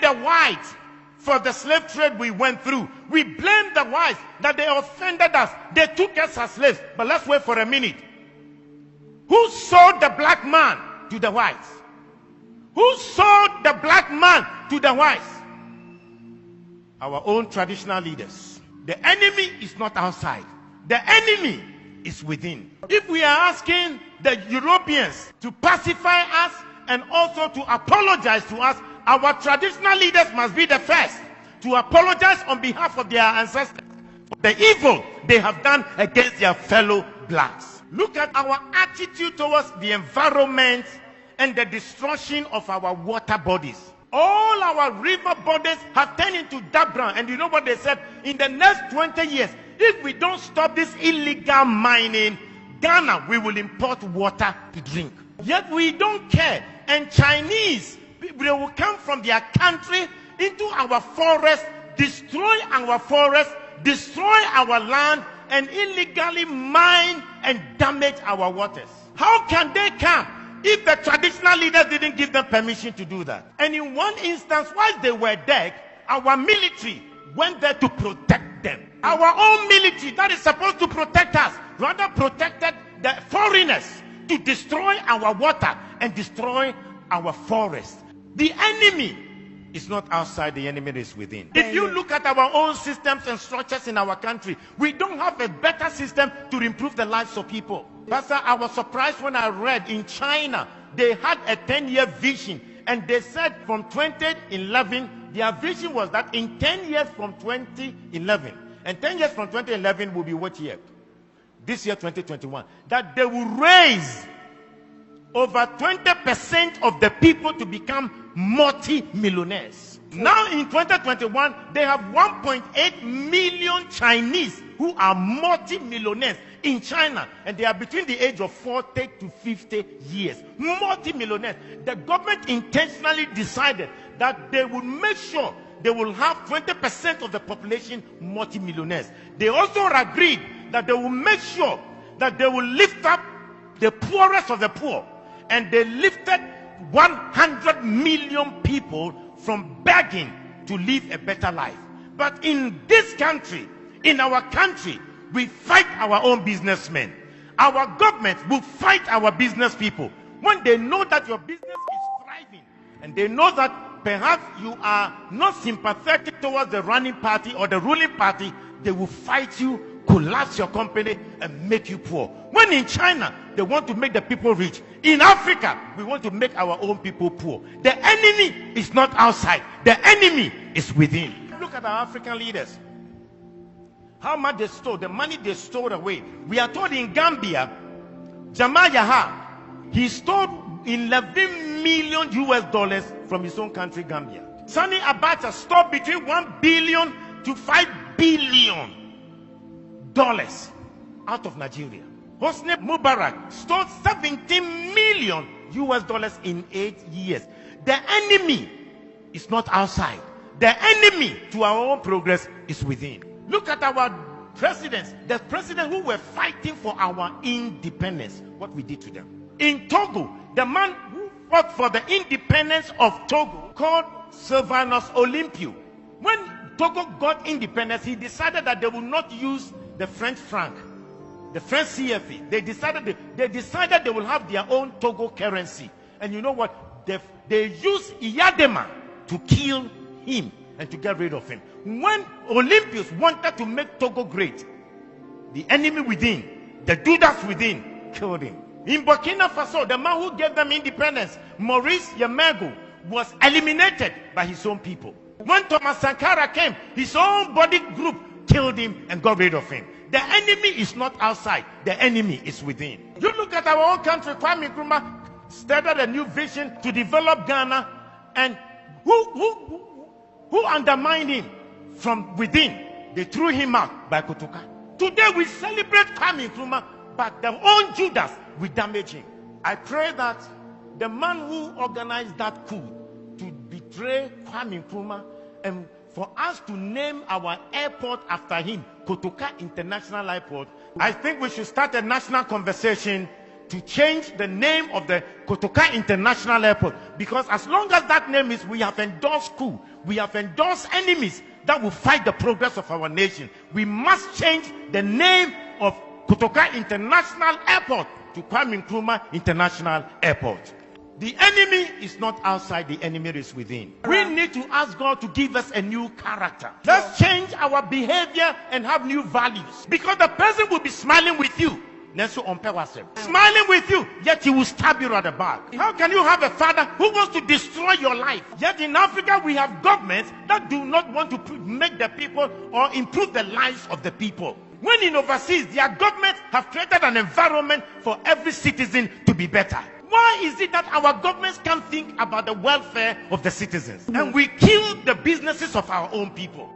the whites for the slave trade we went through. We blame the whites that they offended us. They took us as slaves. But let's wait for a minute. Who sold the black man to the whites? Who sold the black man to the whites? Our own traditional leaders. The enemy is not outside. The enemy is within. If we are asking the Europeans to pacify us and also to apologize to us, our traditional leaders must be the first to apologize on behalf of their ancestors for the evil they have done against their fellow blacks. Look at our attitude towards the environment and the destruction of our water bodies. All our river bodies have turned into dark brown. And you know what they said? In the next 20 years, if we don't stop this illegal mining, Ghana, we will import water to drink. Yet we don't care. And Chinese, they will come from their country into our forest, destroy our forest, destroy our land, and illegally mine and damage our waters. How can they come if the traditional leaders didn't give them permission to do that? And in one instance, while they were there, our military went there to protect them. Our own military that is supposed to protect us rather protected the foreigners to destroy our water and destroy our forest. The enemy is not outside, the enemy is within. If you look at our own systems and structures in our country, we don't have a better system to improve the lives of people. Pastor, I was surprised when I read in China, they had a 10-year vision, and they said from 2011, their vision was that in 10 years from 2011, and 10 years from 2011 will be what year? This year, 2021, that they will raise over 20% of the people to become multi-millionaires. Now in 2021, they have 1.8 million Chinese who are multi-millionaires in China, and they are between the age of 40 to 50 years. Multi-millionaires. The government intentionally decided that they would make sure they will have 20% of the population multi-millionaires. They also agreed that they will make sure that they will lift up the poorest of the poor. And they lifted 100 million people from begging to live a better life. But in this country, in our country, we fight our own businessmen. Our government will fight our business people. When they know that your business is thriving, and they know that perhaps you are not sympathetic towards the running party or the ruling party, they will fight you, collapse your company, and make you poor. When in China, they want to make the people rich. In Africa, we want to make our own people poor. The enemy is not outside. The enemy is within. Look at our African leaders. How much they stole, the money they stole away. We are told in Gambia, Jamal Yaha, he stole $11 million US from his own country, Gambia. Sani Abacha stole between $1 billion to $5 billion out of Nigeria. Hosni Mubarak stole $17 million US in 8 years. The enemy is not outside. The enemy to our own progress is within. Look at our presidents, the presidents who were fighting for our independence, what we did to them. In Togo, the man who fought for the independence of Togo, called Sylvanus Olympio. When Togo got independence, he decided that they would not use the French franc, the French CFA. They decided they will have their own Togo currency. And you know what? They used Iyadema to kill him and to get rid of him. When Olympians wanted to make Togo great, the enemy within, the Judas within, killed him. In Burkina Faso, the man who gave them independence, Maurice Yamego, was eliminated by his own people. When Thomas Sankara came, his own body group killed him and got rid of him. The enemy is not outside. The enemy is within. You look at our own country. Kwame Nkrumah started a new vision to develop Ghana, and who undermined him from within? They threw him out by Kotoka. Today we celebrate Kwame Nkrumah, but the own Judas will damage him. I pray that the man who organized that coup to betray Kwame Nkrumah, and for us to name our airport after him, Kotoka International Airport, I think we should start a national conversation to change the name of the Kotoka International Airport, because as long as that name is, we have endorsed coup, we have endorsed enemies that will fight the progress of our nation. We must change the name of Kotoka International Airport to Kwame Nkrumah International Airport. The enemy is not outside, the enemy is within. We need to ask God to give us a new character. Let's change our behavior and have new values. Because the person will be smiling with you, smiling with you, yet he will stab you at the back. How can you have a father who wants to destroy your life? Yet in Africa we have governments that do not want to make the people or improve the lives of the people. When in overseas, their governments have created an environment for every citizen to be better. Why is it that our governments can't think about the welfare of the citizens? And we kill the businesses of our own people?